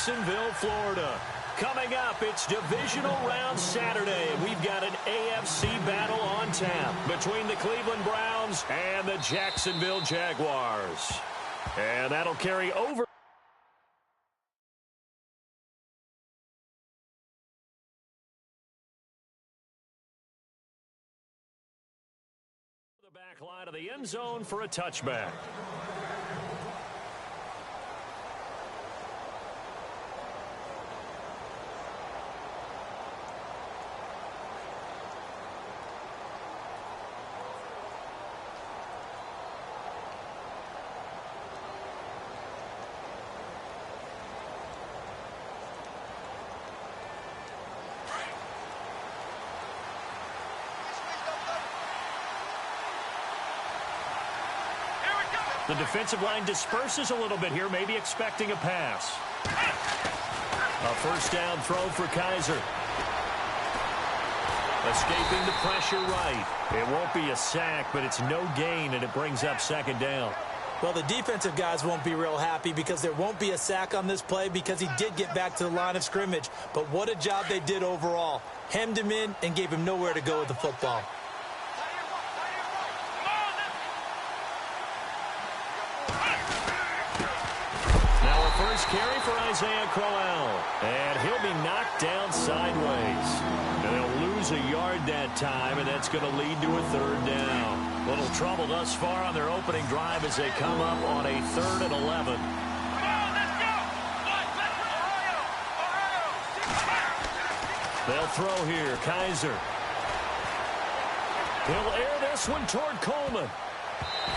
Jacksonville, Florida. Coming up, it's divisional round Saturday. We've got an AFC battle on tap between the Cleveland Browns and the Jacksonville Jaguars. And that'll carry over the back line of the end zone for a touchback. The defensive line disperses a little bit here, maybe expecting a pass. A first down throw for Kaiser. Escaping the pressure right. It won't be a sack, but it's no gain, and it brings up second down. Well, the defensive guys won't be real happy because there won't be a sack on this play because he did get back to the line of scrimmage. But what a job they did overall. Hemmed him in and gave him nowhere to go with the football. First carry for Isaiah Crowell, and he'll be knocked down sideways. And they'll lose a yard that time, and that's going to lead to a third down. Little trouble thus far on their opening drive as they come up on a 3rd and 11. They'll throw here. Kaiser. He'll air this one toward Coleman.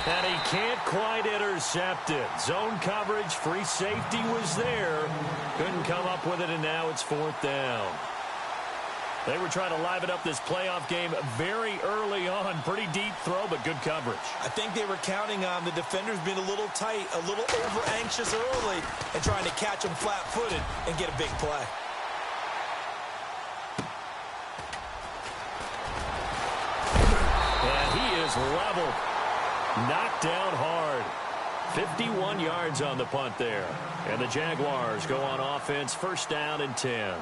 And he can't quite intercept it. Zone coverage, free safety was there. Couldn't come up with it, and now it's 4th down. They were trying to liven up this playoff game very early on. Pretty deep throw, but good coverage. I think they were counting on the defenders being a little tight, a little over-anxious early, and trying to catch them flat-footed and get a big play. And he is leveled. Knocked down hard. 51 yards on the punt there. And the Jaguars go on offense, first down and 10.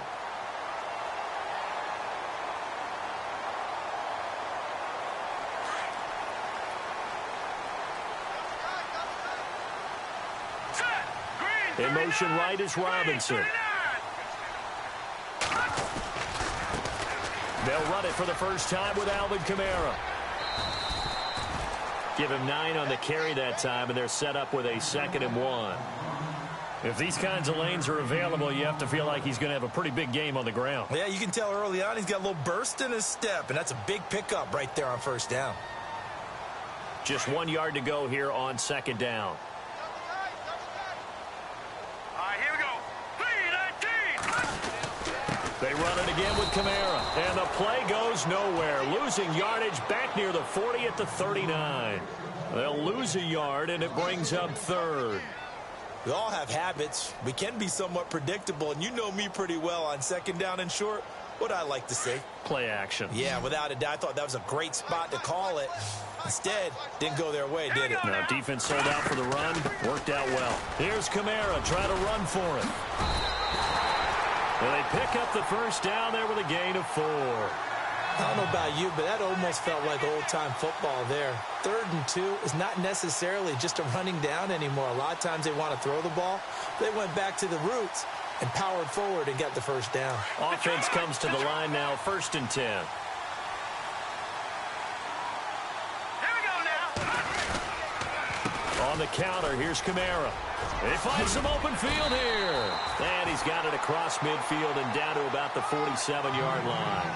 In motion right is Robinson. They'll run it for the first time with Alvin Kamara. Give him 9 on the carry that time, and they're set up with a 2nd and 1. If these kinds of lanes are available, you have to feel like he's going to have a pretty big game on the ground. Yeah, you can tell early on he's got a little burst in his step, and that's a big pickup right there on first down. Just 1 yard to go here on 2nd down. They run it again with Kamara, and the play goes nowhere. Losing yardage back near the 40 at the 39. They'll lose a yard, and it brings up 3rd. We all have habits. We can be somewhat predictable, and you know me pretty well on 2nd down and short. What I like to say? Play action. Yeah, without a doubt, I thought that was a great spot to call it. Instead, didn't go their way, did it? No, defense sold out for the run. Worked out well. Here's Kamara trying to run for it. Well, they pick up the first down there with a gain of 4. I don't know about you, but that almost felt like old-time football there. 3rd and 2 is not necessarily just a running down anymore. A lot of times they want to throw the ball. They went back to the roots and powered forward and got the first down. Offense comes to the line now, 1st and 10. Here we go now. On the counter, here's Kamara. They find some open field here. And he's got it across midfield and down to about the 47-yard line.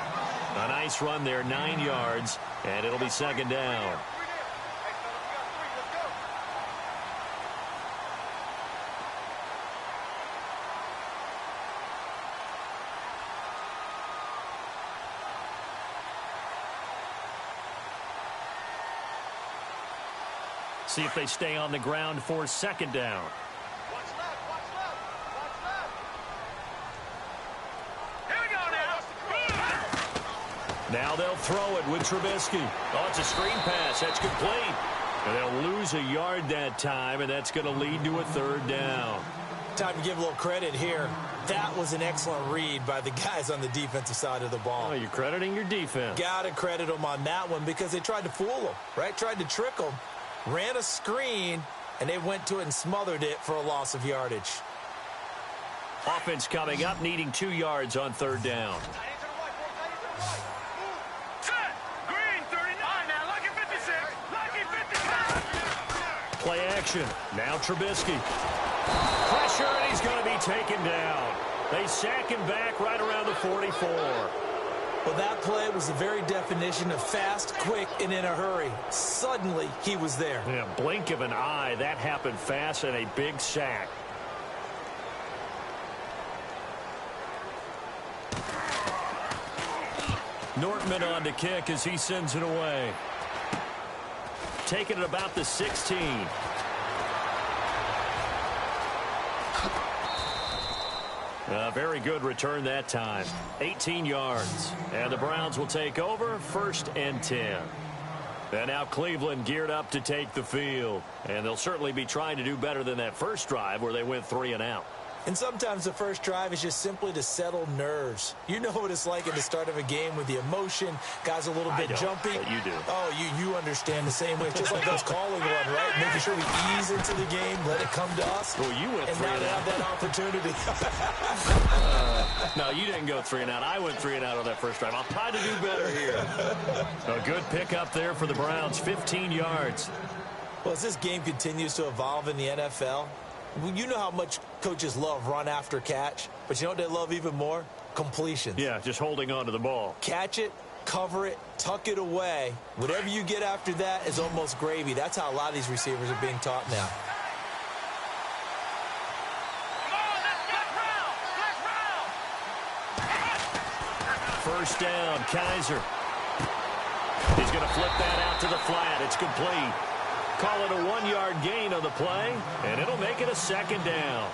A nice run there, 9 yards, and it'll be 2nd down. See if they stay on the ground for 2nd down. Now they'll throw it with Trubisky. Oh, it's a screen pass. That's complete. And they'll lose a yard that time, and that's going to lead to a 3rd down. time to give a little credit here. That was an excellent read by the guys on the defensive side of the ball. Oh, you're crediting your defense. Got to credit them on that one because they tried to fool them, right? Tried to trick them, ran a screen, and they went to it and smothered it for a loss of yardage. Offense coming up, needing 2 yards on third down. Green 39. Now, lucky 56. Lucky 56. Play action. Now Trubisky. Pressure, and he's going to be taken down. They sack him back right around the 44. Well, that play was the very definition of fast, quick, and in a hurry. Suddenly, he was there. Yeah, blink of an eye. That happened fast and a big sack. Nortman on to kick as he sends it away. Taking it about the 16. Very good return that time. 18 yards. And the Browns will take over 1st and 10. And now Cleveland geared up to take the field. And they'll certainly be trying to do better than that first drive where they went 3 and out. And sometimes the first drive is just simply to settle nerves. You know what it's like at the start of a game with the emotion. Guys a little bit jumpy. But you do. Oh, you understand the same way. It's just like us calling one, right? Making sure we ease into the game, let it come to us. Well, you went and 3 now and they out. have that opportunity. No, you didn't go 3 and out. I went 3 and out on that first drive. I'll try to do better here. A good pickup there for the Browns. 15 yards. Well, as this game continues to evolve in the NFL, you know how much coaches love run after catch, but you know what they love even more? Completions. Yeah, just holding on to the ball. Catch it, cover it, tuck it away. Whatever you get after that is almost gravy. That's how a lot of these receivers are being taught now. First down, Kaiser. He's going to flip that out to the flat. It's complete. Call it a 1-yard gain on the play, and it'll make it a 2nd down.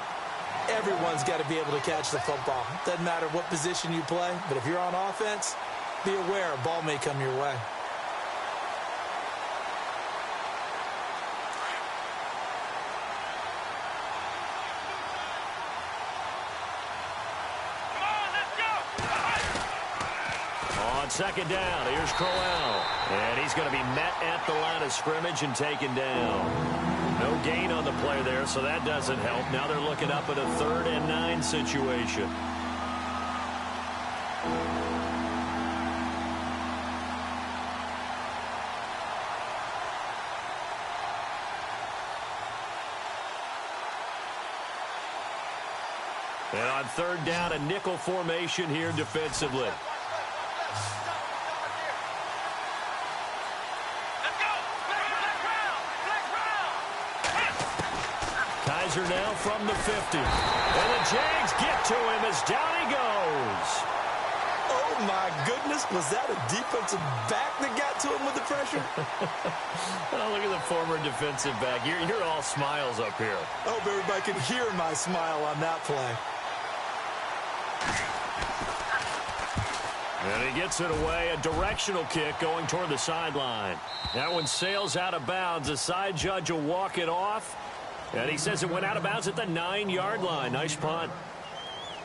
Everyone's got to be able to catch the football. Doesn't matter what position you play, but if you're on offense, be aware a ball may come your way. On 2nd down, here's Crowell. And he's going to be met at the line of scrimmage and taken down. No gain on the play there, so that doesn't help. Now they're looking up at a 3rd and 9 situation. And on 3rd down, a nickel formation here defensively. Kaiser now from the 50. And the Jags get to him as down he goes. Oh, my goodness. Was that a defensive back that got to him with the pressure? Oh, look at the former defensive back. You're all smiles up here. I hope everybody can hear my smile on that play. And he gets it away. A directional kick going toward the sideline. That one sails out of bounds. The side judge will walk it off. And he says it went out of bounds at the 9-yard line. Nice punt.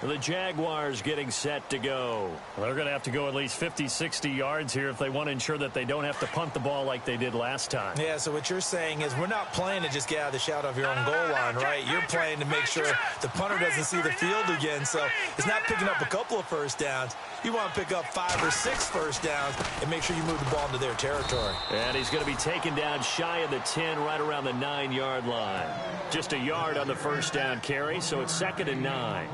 The Jaguars getting set to go. Well, they're going to have to go at least 50, 60 yards here if they want to ensure that they don't have to punt the ball like they did last time. Yeah, so what you're saying is we're not playing to just get out of the shadow of your own goal line, right? You're playing to make sure the punter doesn't see the field again. So it's not picking up a couple of first downs. You want to pick up 5 or 6 first downs and make sure you move the ball into their territory. And he's going to be taken down shy of the 10, right around the 9-yard line. Just a yard on the first down carry, so it's 2nd and 9.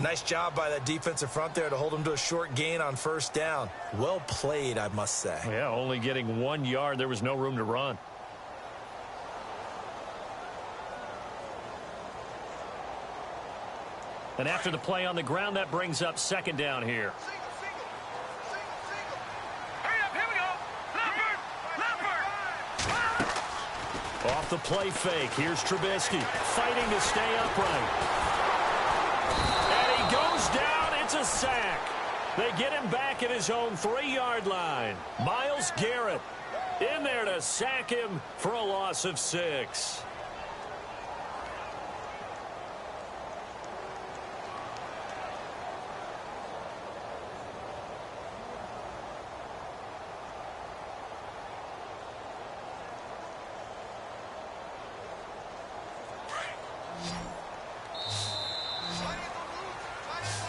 Nice job by that defensive front there to hold him to a short gain on first down. Well played, I must say. Yeah, only getting 1 yard. There was no room to run. And after the play on the ground, that brings up 2nd down here. Hurry up, here we go. Leopard. Off the play fake. Here's Trubisky fighting to stay upright. Goes down. It's a sack. They get him back at his own 3-yard line. Myles Garrett in there to sack him for a loss of 6.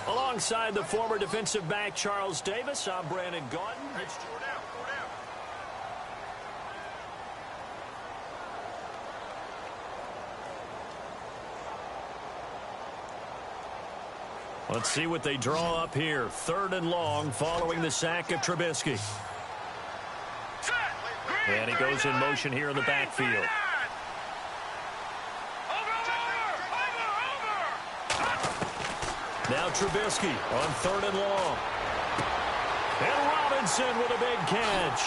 Alongside the former defensive back Charles Davis, I'm Brandon Gaudin. Let's see what they draw up here. 3rd and long following the sack of Trubisky. And he goes in motion here in the backfield. Now Trubisky on 3rd and long. And Robinson with a big catch.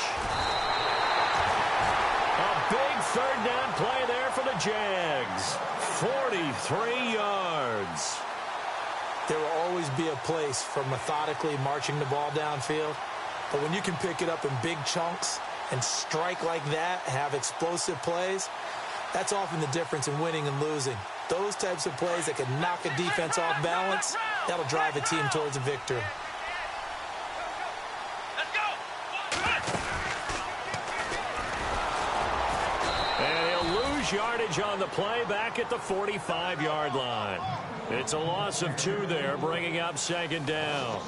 A big 3rd down play there for the Jags. 43 yards. There will always be a place for methodically marching the ball downfield. But when you can pick it up in big chunks and strike like that, have explosive plays, that's often the difference in winning and losing. Those types of plays that can knock a defense off balance, that'll drive a team towards a victory. And he'll lose yardage on the play back at the 45-yard line. It's a loss of 2 there, bringing up 2nd down.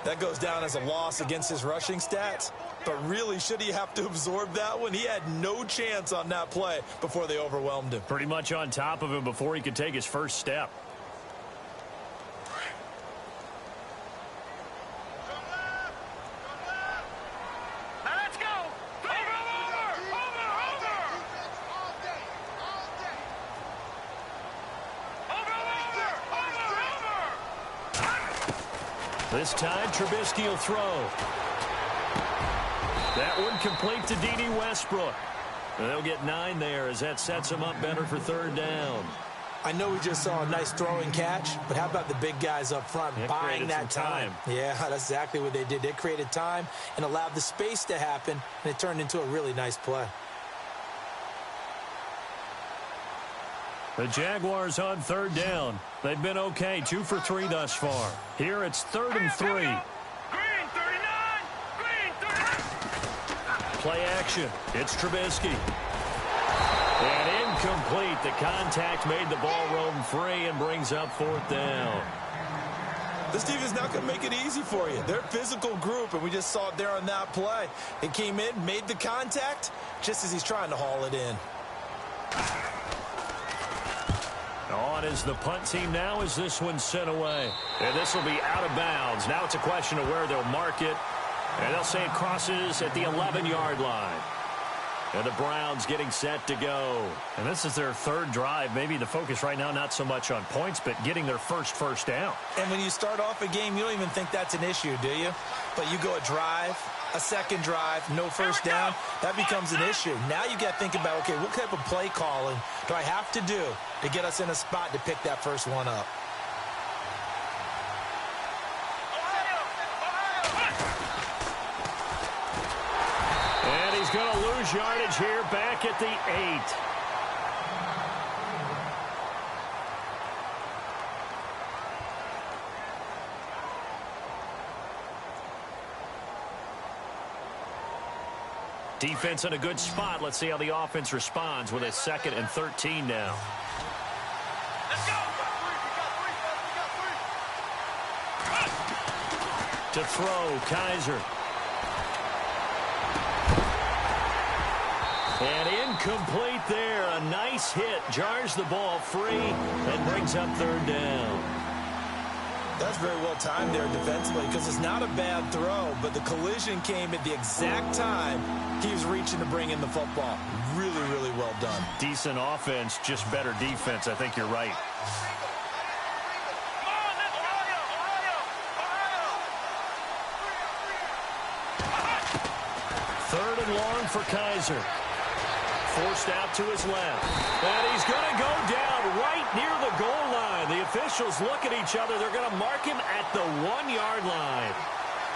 That goes down as a loss against his rushing stats. But really, should he have to absorb that one? He had no chance on that play before they overwhelmed him. Pretty much on top of him before he could take his first step. This time, Trubisky will throw. That one complete to D.D. Westbrook. And they'll get 9 there as that sets them up better for 3rd down. I know we just saw a nice throwing catch, but how about the big guys up front buying that time? Yeah, that's exactly what they did. They created time and allowed the space to happen, and it turned into a really nice play. The Jaguars on 3rd down. They've been okay, 2 for 3 thus far. Here it's 3rd and 3. Green 39! Green 39! Play action. It's Trubisky. And incomplete. The contact made the ball roam free and brings up 4th down. This team is not going to make it easy for you. They're a physical group, and we just saw it there on that play. It came in, made the contact, just as he's trying to haul it in. On is the punt team now as this one's sent away. And this will be out of bounds. Now it's a question of where they'll mark it. And they'll say it crosses at the 11-yard line. And the Browns getting set to go. And this is their 3rd drive. Maybe the focus right now not so much on points, but getting their first down. And when you start off a game, you don't even think that's an issue, do you? But you go a drive, a 2nd drive, no first down, that becomes an issue. Now you got to think about, okay, what type of play calling do I have to do to get us in a spot to pick that first one up? And he's going to lose yardage here back at the 8. Defense in a good spot. Let's see how the offense responds with a 2nd and 13 now. Let's go! To throw, Kaiser. And incomplete there. A nice hit. Jars the ball free and brings up 3rd down. That's very well timed there defensively because it's not a bad throw, but the collision came at the exact time he was reaching to bring in the football. Really, really well done. Decent offense, just better defense. I think you're right. Third and long for Kaiser. Forced out to his left. And he's going to go down right near the goal line. The officials look at each other. They're going to mark him at the 1-yard line.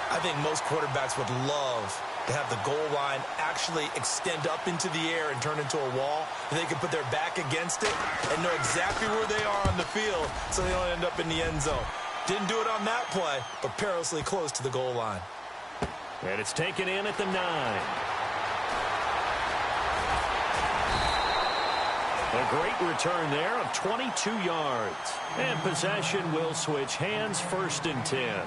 I think most quarterbacks would love to have the goal line actually extend up into the air and turn into a wall. And they can put their back against it and know exactly where they are on the field so they don't end up in the end zone. Didn't do it on that play, but perilously close to the goal line. And it's taken in at the 9. A great return there of 22 yards. And possession will switch hands, 1st and 10.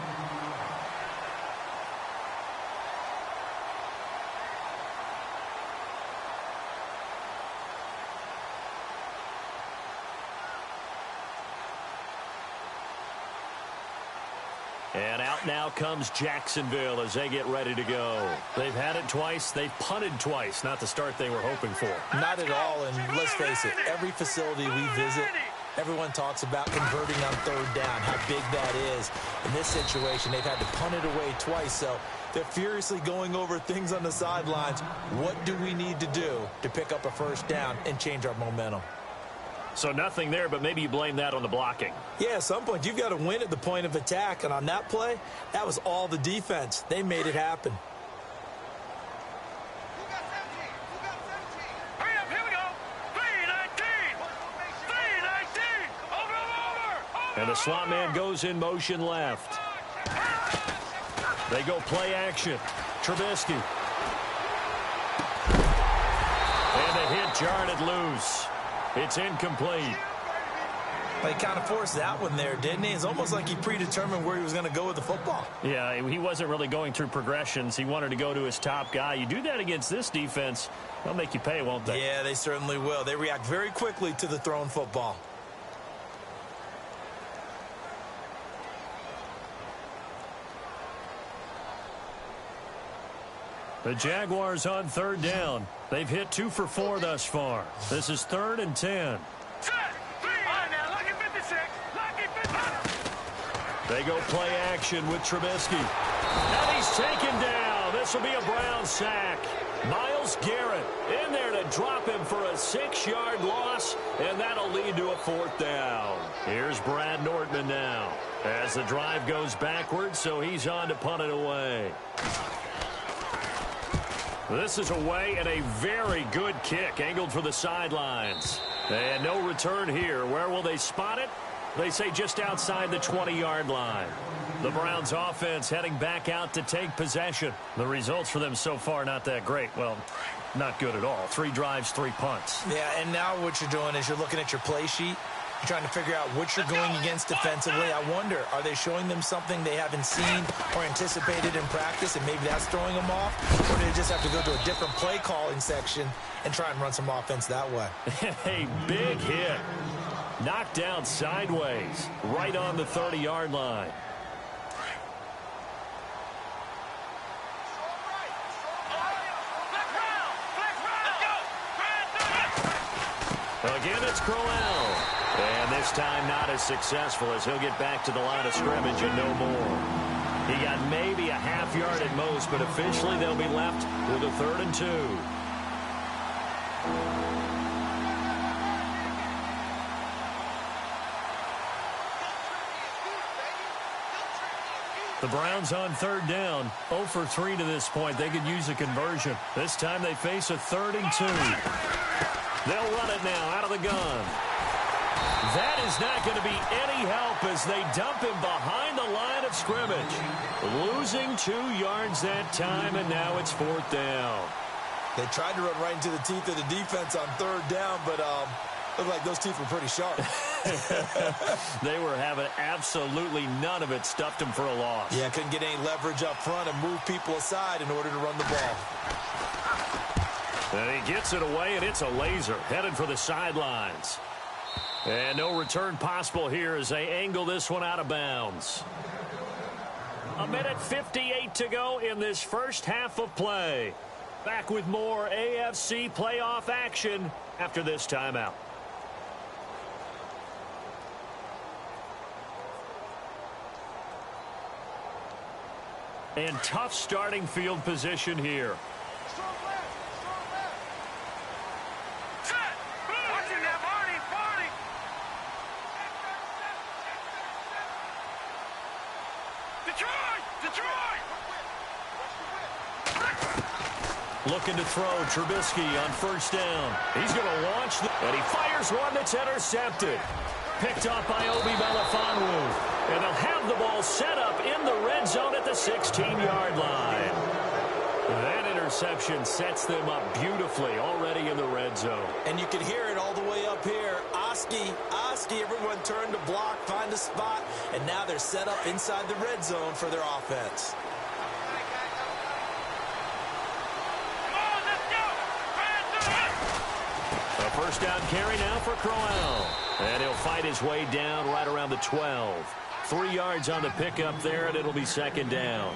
And out now comes Jacksonville as they get ready to go. They've had it twice. They've punted twice. Not the start they were hoping for. Not at all, and let's face it, every facility we visit, everyone talks about converting on 3rd down, how big that is. In this situation, they've had to punt it away twice, so they're furiously going over things on the sidelines. What do we need to do to pick up a 1st down and change our momentum? So nothing there, but maybe you blame that on the blocking. Yeah, at some point, you've got to win at the point of attack. And on that play, that was all the defense. They made it happen. Hurry up, here we go. 3-19. 3-19. Over. And the slot man goes in motion left. They go play action. Trubisky. And the hit jarred loose. It's incomplete. He kind of forced that one there, didn't he? It's almost like he predetermined where he was going to go with the football. Yeah, he wasn't really going through progressions. He wanted to go to his top guy. You do that against this defense, they'll make you pay, won't they? Yeah, they certainly will. They react very quickly to the thrown football. The Jaguars on 3rd down. They've hit 2 for 4 thus far. This is 3rd and 10. Set. 3. All right, now, lucky 56. Lucky 50. They go play action with Trubisky. And he's taken down. This will be a Brown sack. Myles Garrett in there to drop him for a 6-yard loss, and that'll lead to a 4th down. Here's Brad Nordman now as the drive goes backwards, so he's on to punt it away. This is away and a very good kick angled for the sidelines. And no return here. Where will they spot it? They say just outside the 20-yard line. The Browns offense heading back out to take possession. The results for them so far not that great. Well, not good at all. 3 drives, 3 punts. Yeah, and now what you're doing is you're looking at your play sheet. You're trying to figure out what you're going against defensively. I wonder, are they showing them something they haven't seen or anticipated in practice, and maybe that's throwing them off? Or do they just have to go to a different play calling section and try and run some offense that way? A big hit. Knocked down sideways, right on the 30-yard line. Again, it's Crowell. And this time not as successful as he'll get back to the line of scrimmage and no more. He got maybe a half yard at most, but officially they'll be left with a 3rd and 2. The Browns on 3rd down, 0 for 3 to this point. They could use a conversion. This time they face a 3rd and 2. They'll run it now out of the gun. That is not going to be any help as they dump him behind the line of scrimmage. Losing 2 yards that time, and now it's 4th down. They tried to run right into the teeth of the defense on 3rd down, but looked like those teeth were pretty sharp. They were having absolutely none of it. Stuffed him for a loss. Yeah, couldn't get any leverage up front and move people aside in order to run the ball. And he gets it away, and it's a laser headed for the sidelines. And no return possible here as they angle this one out of bounds. 1:58 to go in this first half of play. Back with more AFC playoff action after this timeout. And tough starting field position here. Looking to throw Trubisky on 1st down. He's going to launch, and he fires one that's intercepted. Picked off by Obi Melifonwu. And they'll have the ball set up in the red zone at the 16-yard line. That interception sets them up beautifully already in the red zone. And you can hear it all the way up here. Oski, everyone turned to block, find a spot, and now they're set up inside the red zone for their offense. A first down carry now for Crowell. And he'll fight his way down right around the 12. 3 yards on the pickup there, and it'll be second down.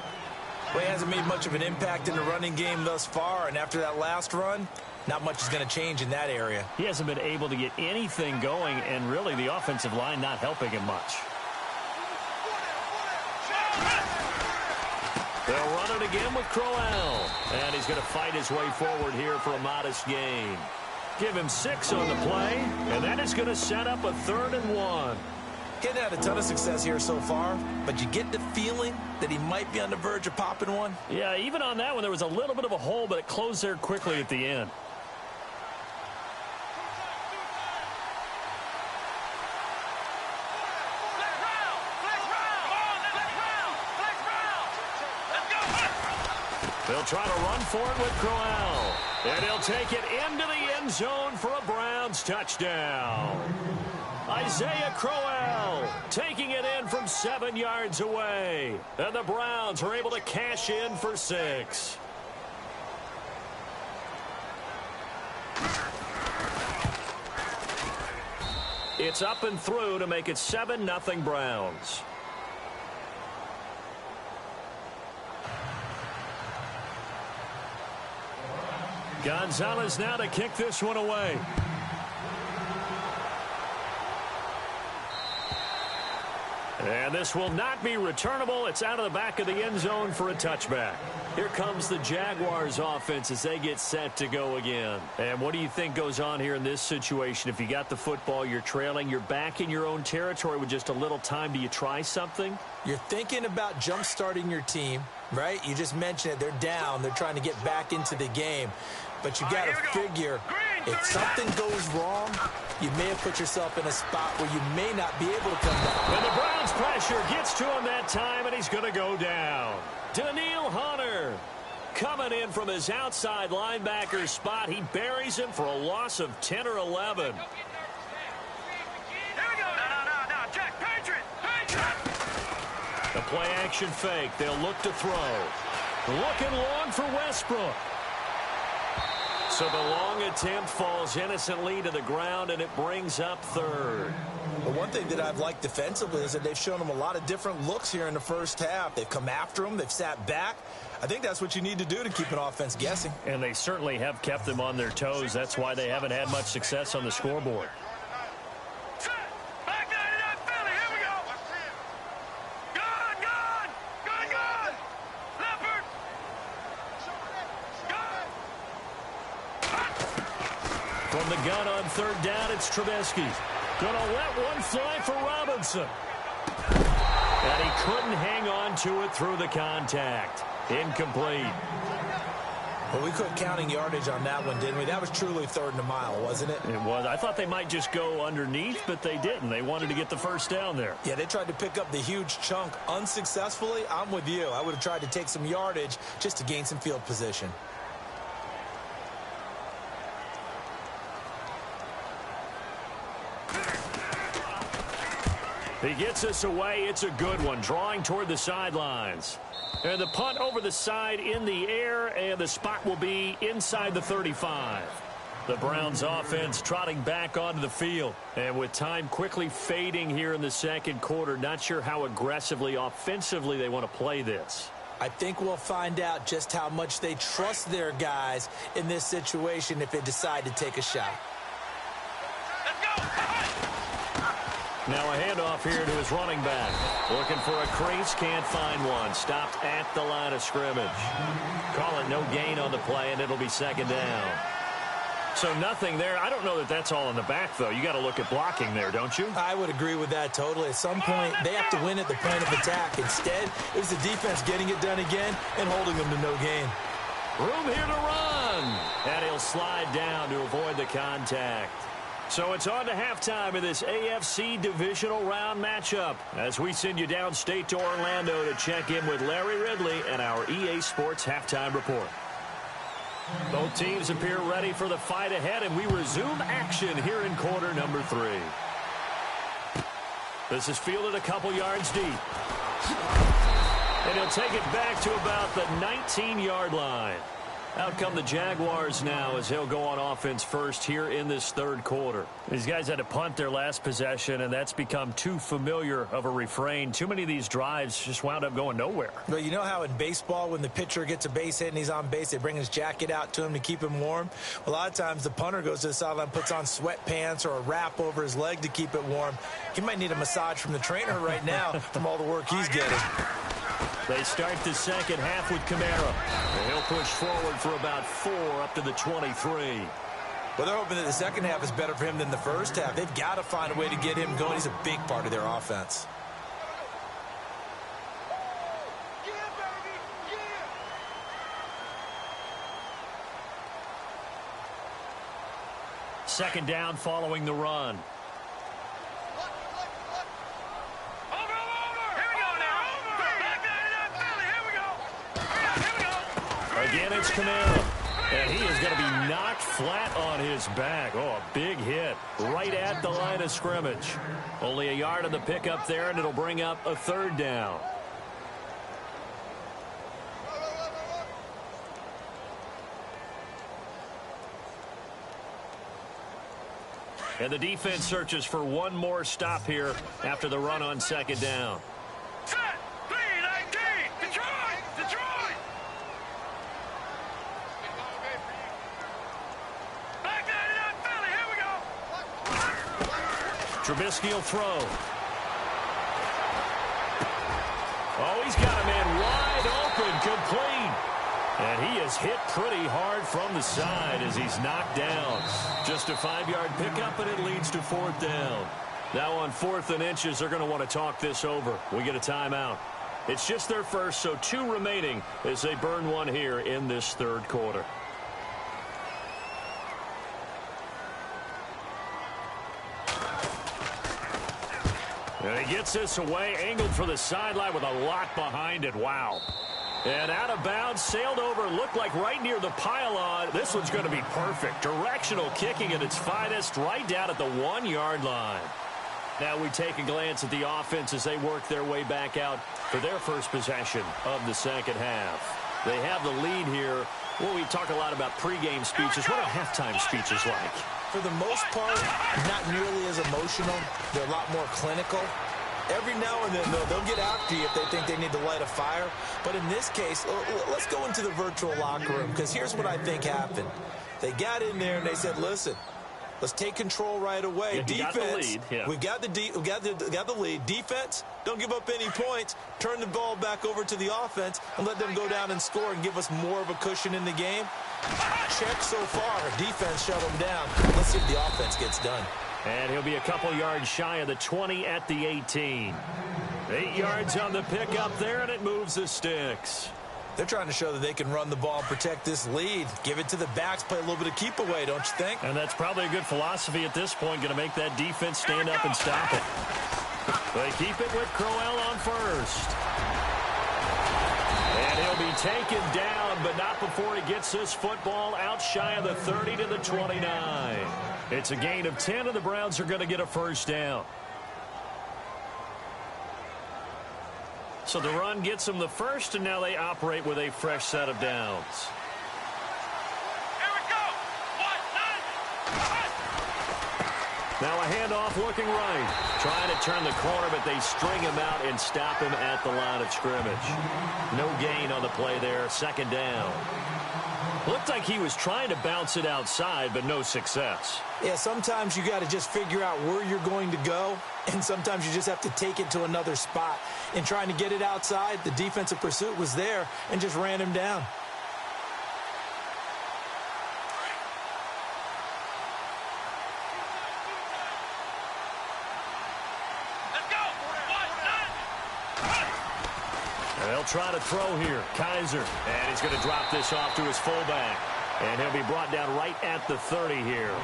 Well, he hasn't made much of an impact in the running game thus far, and after that last run, not much is going to change in that area. He hasn't been able to get anything going, and really the offensive line not helping him much. They'll run it again with Crowell, and he's going to fight his way forward here for a modest gain. Give him 6 on the play, and that is going to set up a 3rd and 1. He hasn't had a ton of success here so far, but you get the feeling that he might be on the verge of popping one. Yeah, even on that one, there was a little bit of a hole, but it closed there quickly at the end. They'll try to run for it with Crowell. And he'll take it into the end zone for a Browns touchdown. Isaiah Crowell taking it in from 7 yards away. And the Browns are able to cash in for 6. It's up and through to make it 7-0 Browns. Gonzalez now to kick this one away. And this will not be returnable. It's out of the back of the end zone for a touchback. Here comes the Jaguars offense as they get set to go again. And what do you think goes on here in this situation? If you got the football, you're trailing, you're back in your own territory with just a little time. Do you try something? You're thinking about jump-starting your team, right? You just mentioned it. They're down. They're trying to get back into the game. But you got to figure, if something goes wrong, you may have put yourself in a spot where you may not be able to come back. And the Browns pressure gets to him that time, and he's going to go down. Daniil Hunter coming in from his outside linebacker spot. He buries him for a loss of 10 or 11. Here we go. No, Jack, Patriot. The play action fake. They'll look to throw. Looking long for Westbrook. So the long attempt falls innocently to the ground, and it brings up 3rd. Well, one thing that I've liked defensively is that they've shown them a lot of different looks here in the first half. They've come after them. They've sat back. I think that's what you need to do to keep an offense guessing. And they certainly have kept them on their toes. That's why they haven't had much success on the scoreboard. Back 99 Philly. Here we go. Gone. Leopard. From the gun on 3rd down, it's Trubisky. Gonna let one fly for Robinson. And he couldn't hang on to it through the contact. Incomplete. Well, we quit counting yardage on that one, didn't we? That was truly 3rd and a mile, wasn't it? It was. I thought they might just go underneath, but they didn't. They wanted to get the first down there. Yeah, they tried to pick up the huge chunk unsuccessfully. I'm with you. I would have tried to take some yardage just to gain some field position. He gets us away. It's a good one. Drawing toward the sidelines. And the punt over the side in the air, and the spot will be inside the 35. The Browns offense trotting back onto the field. And with time quickly fading here in the second quarter, not sure how aggressively, offensively they want to play this. I think we'll find out just how much they trust their guys in this situation if they decide to take a shot. Let's go. Now a handoff here to his running back. Looking for a crease, can't find one. Stopped at the line of scrimmage. Call it no gain on the play, and it'll be second down. So nothing there. I don't know that that's all in the back, though. You got to look at blocking there, don't you? I would agree with that totally. At some point, they have to win at the point of attack. Instead, it was the defense getting it done again and holding them to no gain. Room here to run. And he'll slide down to avoid the contact. So it's on to halftime in this AFC divisional round matchup as we send you downstate to Orlando to check in with Larry Ridley and our EA Sports Halftime Report. Both teams appear ready for the fight ahead, and we resume action here in quarter number 3. This is fielded a couple yards deep. And he'll take it back to about the 19-yard line. Out come the Jaguars now as he'll go on offense first here in this third quarter. These guys had to punt their last possession, and that's become too familiar of a refrain. Too many of these drives just wound up going nowhere. But you know how in baseball, when the pitcher gets a base hit and he's on base, they bring his jacket out to him to keep him warm? A lot of times the punter goes to the sideline, puts on sweatpants or a wrap over his leg to keep it warm. He might need a massage from the trainer right now from all the work he's getting. They start the second half with Kamara. And he'll push forward for about 4 up to the 23. Well, they're hoping that the second half is better for him than the first half. They've got to find a way to get him going. He's a big part of their offense. Second down following the run. Again, it's Kamara. And he is going to be knocked flat on his back. Oh, a big hit right at the line of scrimmage. Only a yard on the pickup there, and it'll bring up a third down. And the defense searches for one more stop here after the run on second down. Set! Lead, ID! Detroit! Detroit! Back 99 Philly, here we go! Trubisky will throw. Oh, he's got a man wide open, complete. And he is hit pretty hard from the side as he's knocked down. Just a 5-yard pickup, and it leads to fourth down. Now on 4th and inches, they're going to want to talk this over. We get a timeout. It's just their first, so 2 remaining as they burn one here in this third quarter. And he gets this away, angled for the sideline with a lot behind it. Wow. And out of bounds, sailed over, looked like right near the pylon. This one's going to be perfect. Directional kicking at its finest, right down at the 1-yard line. Now we take a glance at the offense as they work their way back out for their first possession of the second half. They have the lead here. Well, we talk a lot about pregame speeches. What are halftime speeches like? For the most part, not nearly as emotional. They're a lot more clinical. Every now and then, though, they'll get after you if they think they need to light a fire. But in this case, let's go into the virtual locker room, because here's what I think happened. They got in there and they said, listen, let's take control right away. Yeah, defense, we got the lead. Defense, don't give up any points. Turn the ball back over to the offense and let them go down and score and give us more of a cushion in the game. Check so far. Defense shut them down. Let's see if the offense gets done. And he'll be a couple yards shy of the 20 at the 18. 8 yards on the pickup there, and it moves the sticks. They're trying to show that they can run the ball and protect this lead. Give it to the backs, play a little bit of keep away, don't you think? And that's probably a good philosophy at this point, going to make that defense stand up and stop it. They keep it with Crowell on first. And he'll be taken down, but not before he gets this football out shy of the 30 to the 29. It's a gain of 10, and the Browns are going to get a first down. So the run gets them the first, and now they operate with a fresh set of downs. Here we go! 1, 9, 1. Now a handoff looking right. Trying to turn the corner, but they string him out and stop him at the line of scrimmage. No gain on the play there. Second down. Looked like he was trying to bounce it outside, but no success. Yeah, sometimes you got to just figure out where you're going to go, and sometimes you just have to take it to another spot. In trying to get it outside, the defensive pursuit was there and just ran him down. Let's go! 1, 9, 1. They'll try to throw here. Kaiser. And he's going to drop this off to his fullback. And he'll be brought down right at the 30 here.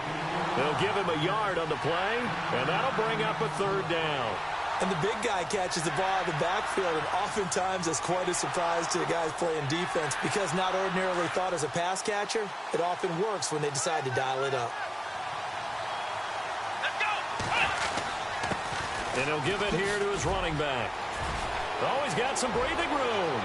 They'll give him a yard on the play, and that'll bring up a third down. And the big guy catches the ball out of the backfield, and oftentimes that's quite a surprise to the guys playing defense because not ordinarily thought as a pass catcher, it often works when they decide to dial it up. Let's go! And he'll give it here to his running back. Oh, he's got some breathing room.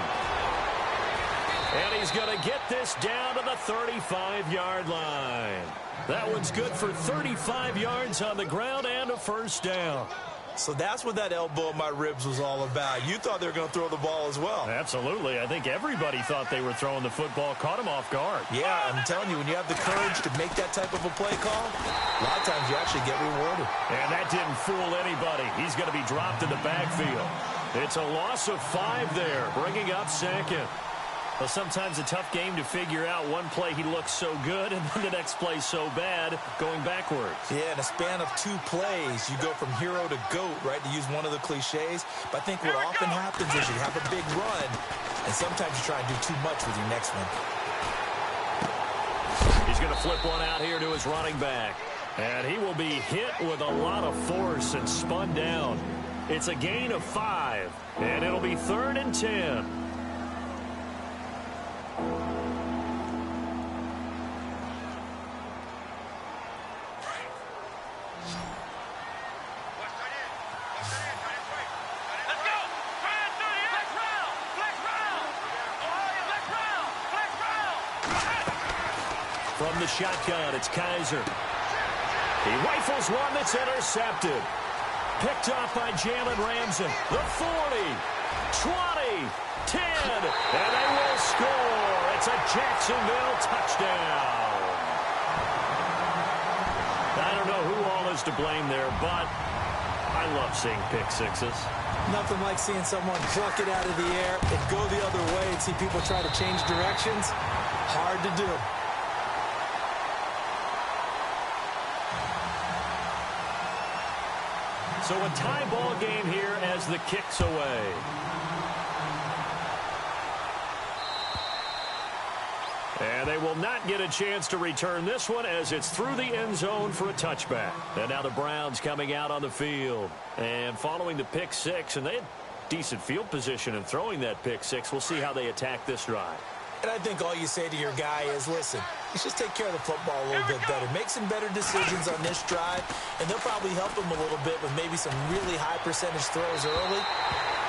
And he's going to get this down to the 35-yard line. That one's good for 35 yards on the ground and a first down. So that's what that elbow in my ribs was all about. You thought they were going to throw the ball as well. Absolutely. I think everybody thought they were throwing the football, caught him off guard. Yeah, I'm telling you, when you have the courage to make that type of a play call, a lot of times you actually get rewarded. And that didn't fool anybody. He's going to be dropped in the backfield. It's a loss of 5 there, bringing up second. Well, sometimes a tough game to figure out. One play he looks so good, and then the next play so bad, going backwards. Yeah, in a span of 2 plays, you go from hero to GOAT, right, to use one of the cliches. But I think what often happens is you have a big run, and sometimes you try and do too much with your next one. He's going to flip one out here to his running back. And he will be hit with a lot of force and spun down. It's a gain of 5, and it'll be 3rd and 10. From the shotgun, it's Kaiser. He rifles one that's intercepted. Picked off by Jalen Ramsey. The 40, 20, 10, and they will score. It's a Jacksonville touchdown. I don't know who all is to blame there, but I love seeing pick sixes. Nothing like seeing someone pluck it out of the air and go the other way and see people try to change directions. Hard to do. So a tie ball game here as the kick's away. And they will not get a chance to return this one as it's through the end zone for a touchback. And now the Browns coming out on the field. And following the pick six, and they had decent field position in throwing that pick six. We'll see how they attack this drive. And I think all you say to your guy is, listen, let's just take care of the football a little bit better. Make some better decisions on this drive, and they'll probably help him a little bit with maybe some really high percentage throws early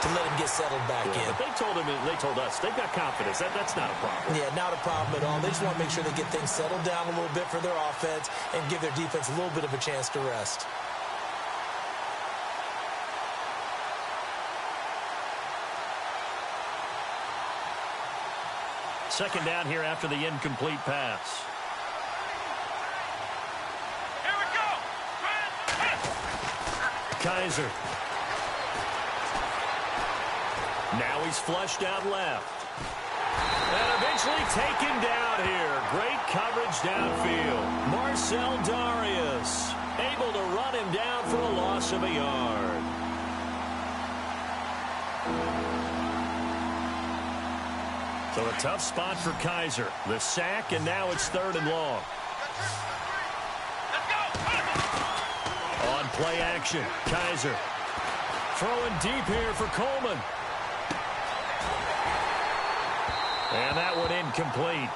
to let him get settled back in. But they told us they've got confidence. That's not a problem. Yeah, not a problem at all. They just want to make sure they get things settled down a little bit for their offense and give their defense a little bit of a chance to rest. Second down here after the incomplete pass. Here we go. Kaiser. Now he's flushed out left. And eventually taken down here. Great coverage downfield. Marcel Darius able to run him down for a loss of a yard. So a tough spot for Kaiser. The sack, and now it's 3rd and long. On play action, Kaiser. Throwing deep here for Coleman. And that one incomplete.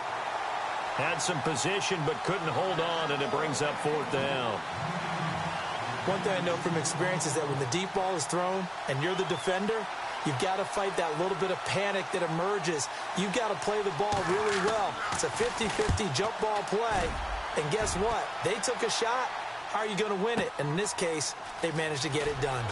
Had some position but couldn't hold on, and it brings up 4th down. One thing I know from experience is that when the deep ball is thrown and you're the defender, you've got to fight that little bit of panic that emerges. You've got to play the ball really well. It's a 50-50 jump ball play. And guess what? They took a shot. How are you going to win it? And in this case, they managed to get it done.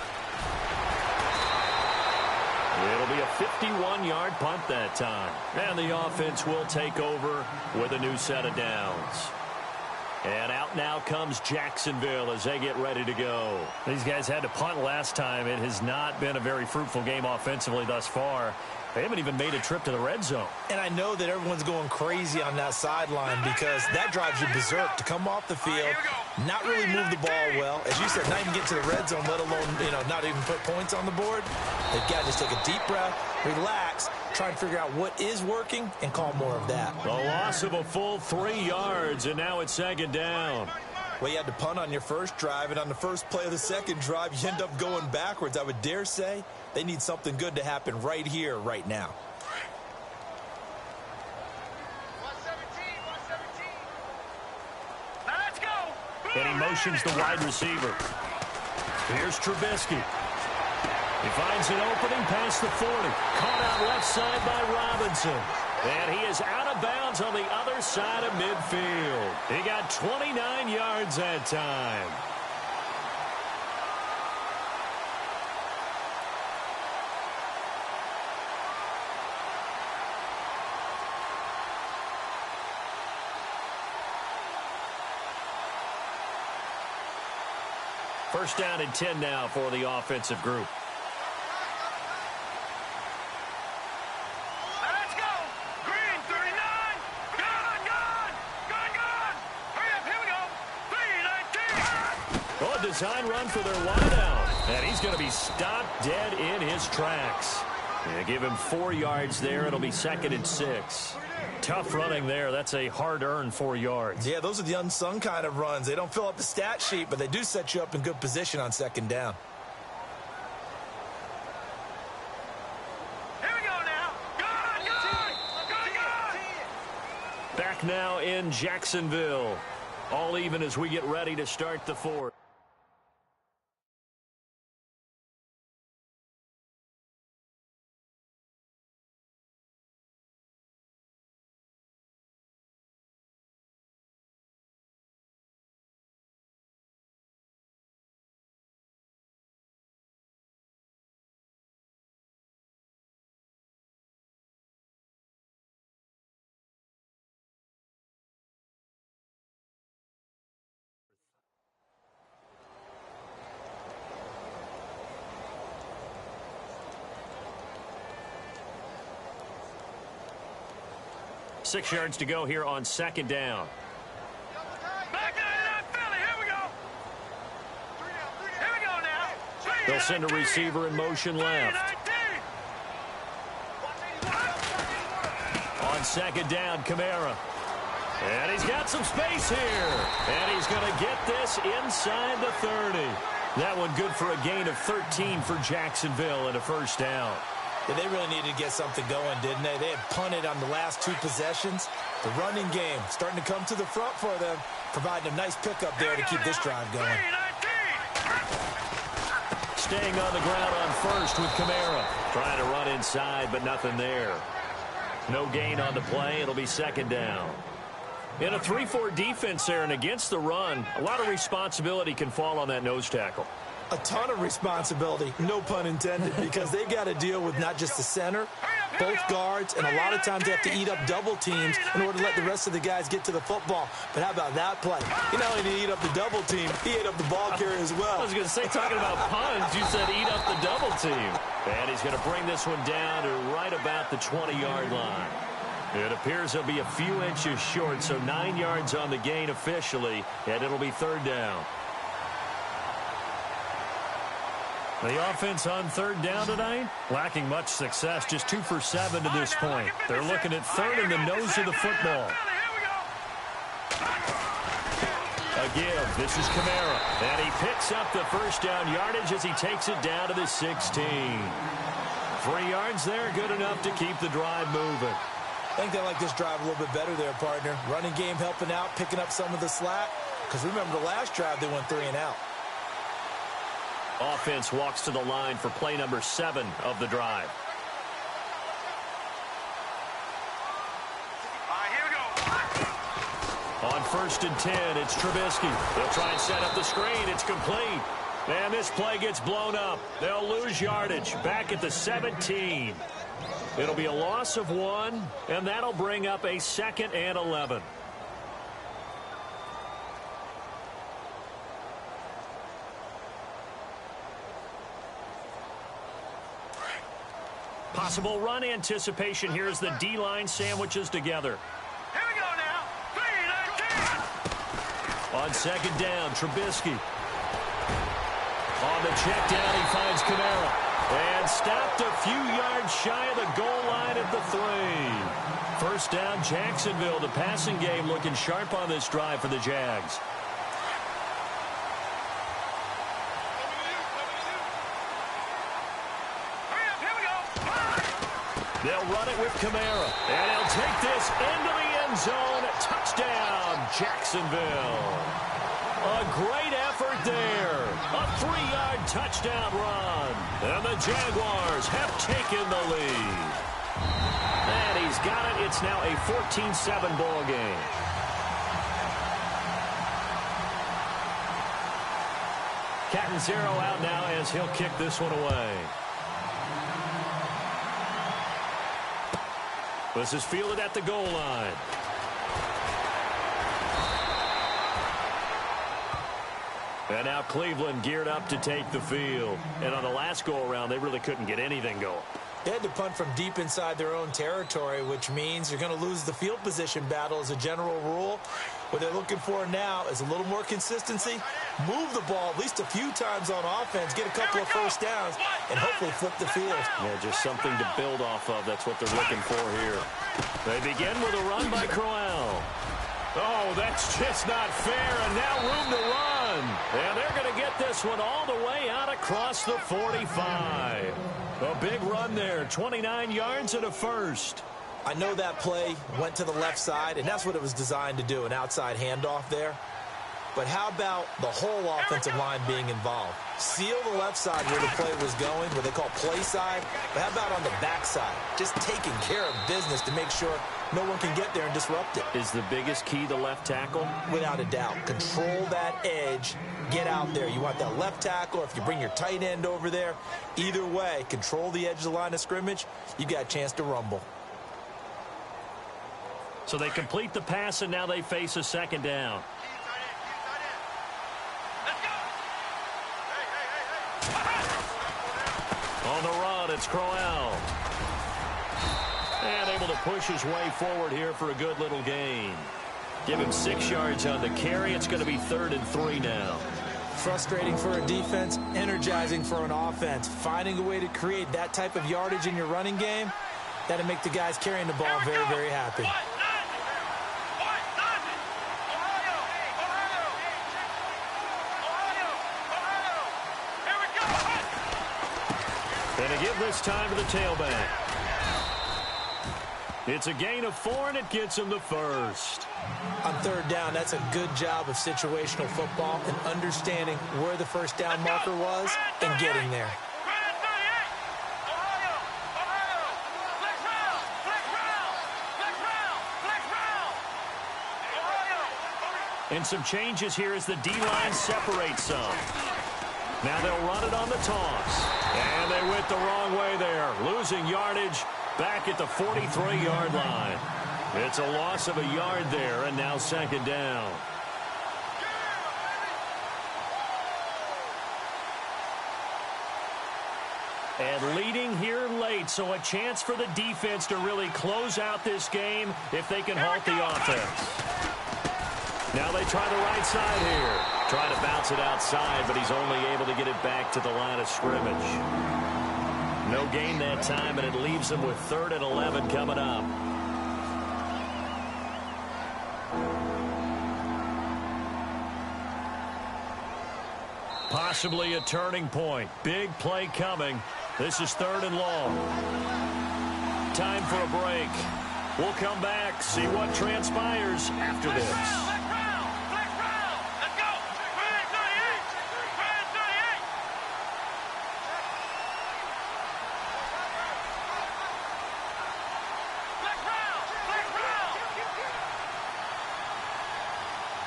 It'll be a 51-yard punt that time. And the offense will take over with a new set of downs. And out now comes Jacksonville as they get ready to go. These guys had to punt last time. It has not been a very fruitful game offensively thus far. They haven't even made a trip to the red zone. And I know that everyone's going crazy on that sideline because that drives you berserk to come off the field, not really move the ball well. As you said, not even get to the red zone, let alone, not even put points on the board. They've got to just take a deep breath, relax, try and figure out what is working and call more of that. The loss of a full 3 yards, and now it's 2nd down. Well, you had to punt on your first drive, and on the first play of the second drive, you end up going backwards. I would dare say they need something good to happen right here, right now. 117. Now let's go. And he motions the wide receiver. Here's Trubisky. He finds an opening past the 40. Caught out left side by Robinson. And he is out of bounds on the other side of midfield. He got 29 yards that time. First down and 10 now for the offensive group. Let's go. Green 39. Gone. Hurry up, here we go. 319. Oh, a design run for their wideout. And he's going to be stopped dead in his tracks. Yeah, give him 4 yards there. It'll be 2nd and 6. Tough running there. That's a hard-earned 4 yards. Yeah, those are the unsung kind of runs. They don't fill up the stat sheet, but they do set you up in good position on 2nd down. Here we go now. Gone. Back now in Jacksonville. All even as we get ready to start the 4th. Six yards to go here on 2nd down. Back to that Philly. Here we go. Here we go now. They'll send a receiver in motion left. 319. On 2nd down, Kamara. And he's got some space here. And he's going to get this inside the 30. That one good for a gain of 13 for Jacksonville and a first down. Yeah, they really needed to get something going, didn't they? They had punted on the last 2 possessions. The running game starting to come to the front for them, providing a nice pickup there to keep this drive going. 319. Staying on the ground on first with Kamara. Trying to run inside, but nothing there. No gain on the play. It'll be 2nd down. In a 3-4 defense there and against the run, a lot of responsibility can fall on that nose tackle. A ton of responsibility, no pun intended, because they've got to deal with not just the center, both guards, and a lot of times they have to eat up double teams in order to let the rest of the guys get to the football. But how about that play? He not only did he eat up the double team, he ate up the ball carrier as well. I was going to say, talking about puns, you said eat up the double team. And he's going to bring this one down to right about the 20-yard line. It appears he'll be a few inches short, so 9 yards on the gain officially, and it'll be 3rd down. The offense on 3rd down tonight, lacking much success, just 2 for 7 to this point. They're looking at 3rd in the nose of the football. A give. This is Kamara. And he picks up the first down yardage as he takes it down to the 16. 3 yards there, good enough to keep the drive moving. I think they like this drive a little bit better there, partner. Running game helping out, picking up some of the slack. Because remember the last drive, they went 3 and out. Offense walks to the line for play number 7 of the drive. Here we go. On 1st and 10, it's Trubisky. They'll try and set up the screen. It's complete. And this play gets blown up. They'll lose yardage back at the 17. It'll be a loss of 1, and that'll bring up a 2nd and 11. Possible run anticipation here as the D-line sandwiches together. Here we go now. 319. On 2nd down, Trubisky. On the check down, he finds Kamara. And stopped a few yards shy of the goal line at the 3. First down, Jacksonville. The passing game looking sharp on this drive for the Jags. They'll run it with Kamara. And he'll take this into the end zone. Touchdown, Jacksonville. A great effort there. A 3-yard touchdown run. And the Jaguars have taken the lead. And he's got it. It's now a 14-7 ball game. Catanzaro out now as he'll kick this one away. This is fielded at the goal line. And now Cleveland geared up to take the field. And on the last go-around, they really couldn't get anything going. They had to punt from deep inside their own territory, which means you're going to lose the field position battle as a general rule. What they're looking for now is a little more consistency, move the ball at least a few times on offense, get a couple of first downs, and hopefully flip the field. Yeah, just something to build off of. That's what they're looking for here. They begin with a run by Crowell. Oh, that's just not fair, and now room to run. And they're going to get this one all the way out across the 45. A big run there, 29 yards and a first. I know that play went to the left side, and that's what it was designed to do, an outside handoff there. But how about the whole offensive line being involved? Seal the left side where the play was going, what they call play side. But how about on the back side? Just taking care of business to make sure no one can get there and disrupt it. Is the biggest key the left tackle? Without a doubt. Control that edge. Get out there. You want that left tackle. If you bring your tight end over there, either way, control the edge of the line of scrimmage. You got a chance to rumble. So they complete the pass, and now they face a second down. On the run, it's Crowell. And able to push his way forward here for a good little gain. Give him 6 yards on the carry. It's going to be 3rd and 3 now. Frustrating for a defense, energizing for an offense. Finding a way to create that type of yardage in your running game, that'll make the guys carrying the ball very, very happy. And to give this time to the tailback. It's a gain of 4, and it gets him the first. On 3rd down, that's a good job of situational football and understanding where the first down marker was and getting there. And some changes here as the D-line separates some. Now they'll run it on the toss. And they went the wrong way there, losing yardage back at the 43-yard line. It's a loss of a yard there, and now 2nd down. And leading here late, so a chance for the defense to really close out this game if they can halt the offense. Now they try the right side here. Try to bounce it outside, but he's only able to get it back to the line of scrimmage. No gain that time, and it leaves them with 3rd and 11 coming up. Possibly a turning point. Big play coming. This is 3rd and long. Time for a break. We'll come back, see what transpires after this.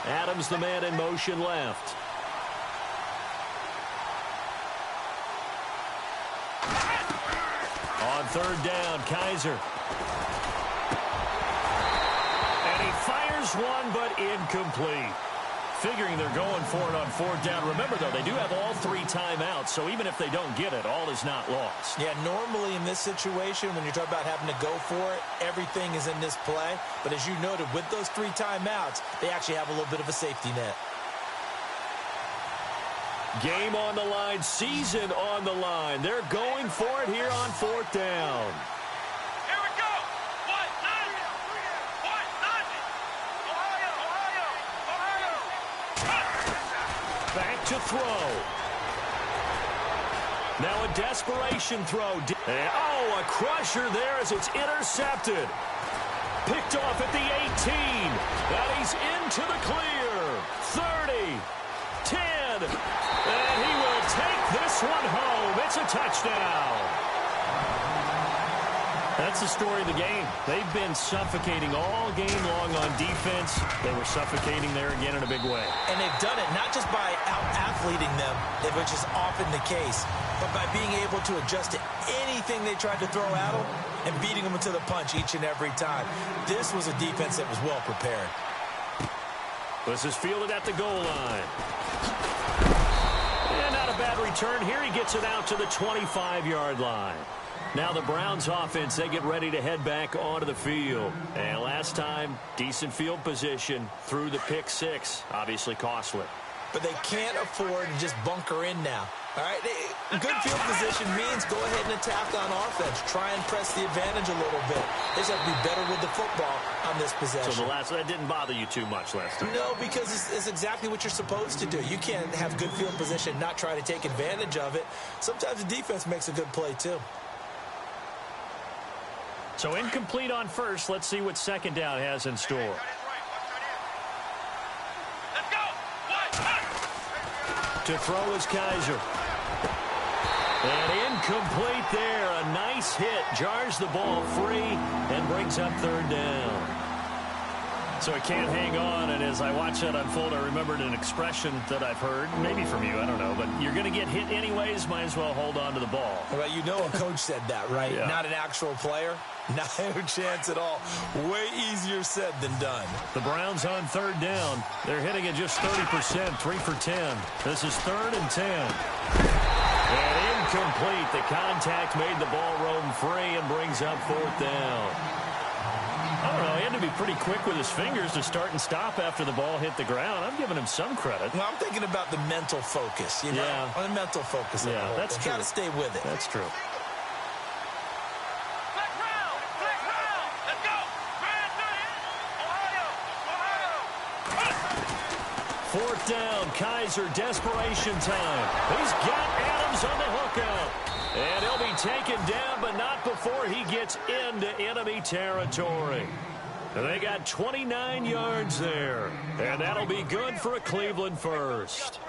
Adams, the man in motion left. On 3rd down, Kaiser. And he fires one, but incomplete. Figuring they're going for it on 4th down. Remember, though, they do have all 3 timeouts, so even if they don't get it, all is not lost. Yeah, normally in this situation, when you're talking about having to go for it, everything is in this play. But as you noted, with those 3 timeouts, they actually have a little bit of a safety net. Game on the line, season on the line. They're going for it here on 4th down. Back to throw. Now a desperation throw. Oh, Oh, a crusher there as it's intercepted. Picked off at the 18. And he's into the clear. 30. 10. And he will take this one home. It's a touchdown. That's the story of the game. They've been suffocating all game long on defense. They were suffocating there again in a big way. And they've done it not just by out-athleting them, which is often the case, but by being able to adjust to anything they tried to throw at them and beating them to the punch each and every time. This was a defense that was well prepared. This is fielded at the goal line. And not a bad return here. He gets it out to the 25-yard line. Now the Browns offense, they get ready to head back onto the field. And last time, decent field position through the pick six. Obviously costly. But they can't afford to just bunker in now. All right, good field position means go ahead and attack on offense. Try and press the advantage a little bit. They just have to be better with the football on this possession. So that didn't bother you too much last time? No, because it's exactly what you're supposed to do. You can't have good field position, not try to take advantage of it. Sometimes the defense makes a good play too. So incomplete on first. Let's see what second down has in store. Let's go. To throw is Kaiser. And incomplete there. A nice hit. Jars the ball free and brings up third down. So he can't hang on, and as I watch that unfold, I remembered an expression that I've heard, maybe from you, I don't know, but you're going to get hit anyways, might as well hold on to the ball. Well, you know a coach said that, right? Yeah. Not an actual player. No chance at all. Way easier said than done. The Browns on third down. They're hitting at just 30%, 3 for 10. This is 3rd and 10. And incomplete. The contact made the ball roam free and brings up 4th down. I don't know, he had to be pretty quick with his fingers to start and stop after the ball hit the ground. I'm giving him some credit. Well, I'm thinking about the mental focus, you know? Yeah. On the mental focus. Yeah, that's true. Got to stay with it. That's true. Flex round. Let's go. Ohio. 4th down, Kaiser, desperation time. He's got Adams on the hookup. And he'll be taken down, but not before he gets into enemy territory. And they got 29 yards there. And that'll be good for a Cleveland first.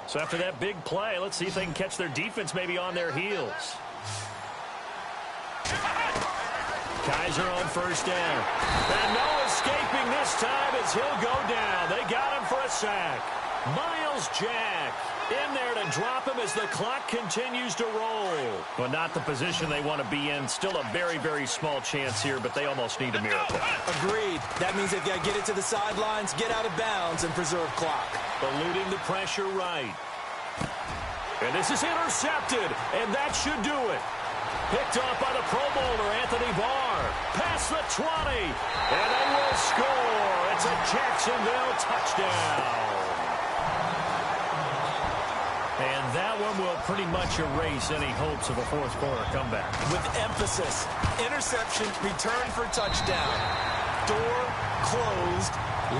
So after that big play, let's see if they can catch their defense maybe on their heels. Kaiser on first down. And no escaping this time as he'll go down. They got him for a sack. Miles Jack in there to drop him as the clock continues to roll. But not the position they want to be in. Still a very, very small chance here, but they almost need a miracle. Agreed. That means they've got to get it to the sidelines, get out of bounds, and preserve clock. Eluding the pressure right. And this is intercepted, and that should do it. Picked off by the Pro Bowler, Anthony Barr. Past the 20, and they will score. It's a Jacksonville touchdown. And that one will pretty much erase any hopes of a fourth quarter comeback. With emphasis, interception, return for touchdown. Door closed,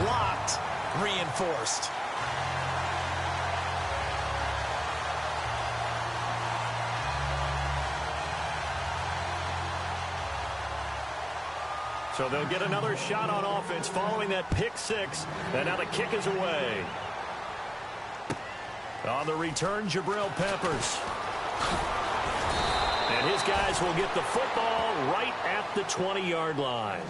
locked, reinforced. So they'll get another shot on offense following that pick six. And now the kick is away. On the return, Jabril Peppers. And his guys will get the football right at the 20-yard line.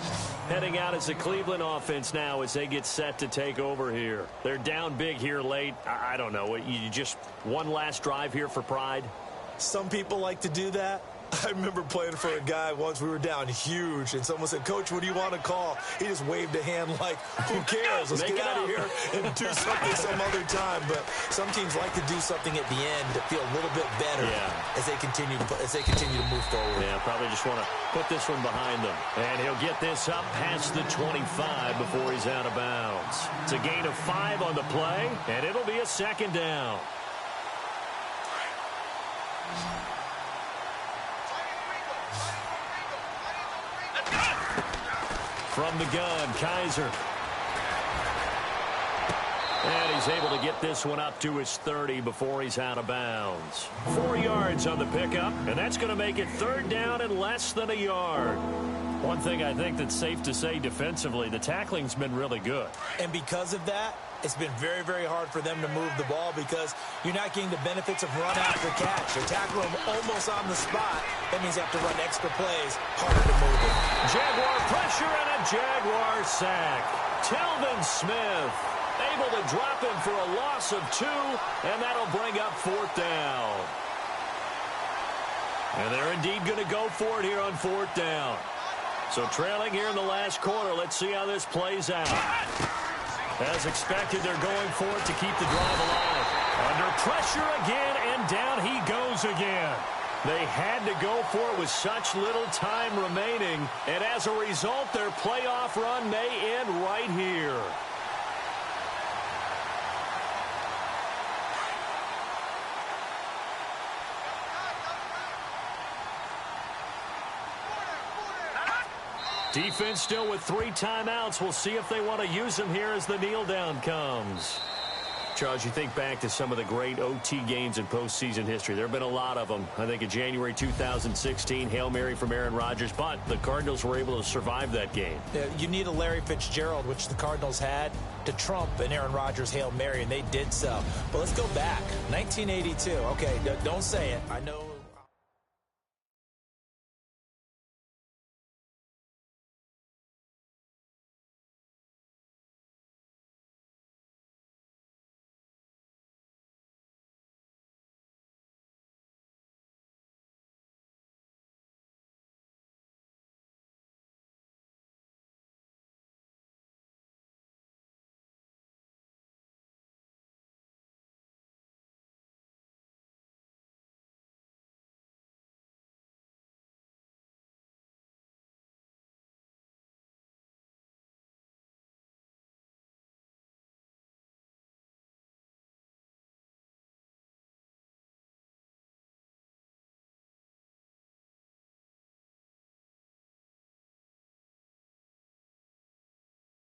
Heading out as the Cleveland offense now as they get set to take over here. They're down big here late. I don't know. You just one last drive here for pride? Some people like to do that. I remember playing for a guy once. We were down huge, and someone said, "Coach, what do you want to call?" He just waved a hand like, who cares? Let's get out of here and do something some other time. But some teams like to do something at the end to feel a little bit better as they continue to move forward. Yeah, probably just want to put this one behind them. And he'll get this up past the 25 before he's out of bounds. It's a gain of 5 on the play, and it'll be a second down. From the gun, Kaiser. And he's he's able to get this one up to his 30 before he's out of bounds. 4 yards on the pickup, and that's going to make it 3rd down and less than a yard. One thing I think that's safe to say defensively, the tackling's been really good. And because of that, it's been very, very hard for them to move the ball because you're not getting the benefits of run after catch. You're tackling them almost on the spot. That means you have to run extra plays, harder to move it. Jaguar pressure and a Jaguar sack. Telvin Smith able to drop him for a loss of 2, and that'll bring up 4th down. And they're indeed going to go for it here on 4th down. So trailing here in the last quarter, let's see how this plays out. As expected, they're going for it to keep the drive alive. Under pressure again, and down he goes again. They had to go for it with such little time remaining, and as a result, their playoff run may end right here. Defense still with 3 timeouts. We'll see if they want to use them here as the kneel down comes. Charles, you think back to some of the great OT games in postseason history. There have been a lot of them. I think in January 2016, Hail Mary from Aaron Rodgers, but the Cardinals were able to survive that game. Yeah, you need a Larry Fitzgerald, which the Cardinals had, to trump an Aaron Rodgers Hail Mary, and they did so. But let's go back. 1982. Okay, don't say it. I know.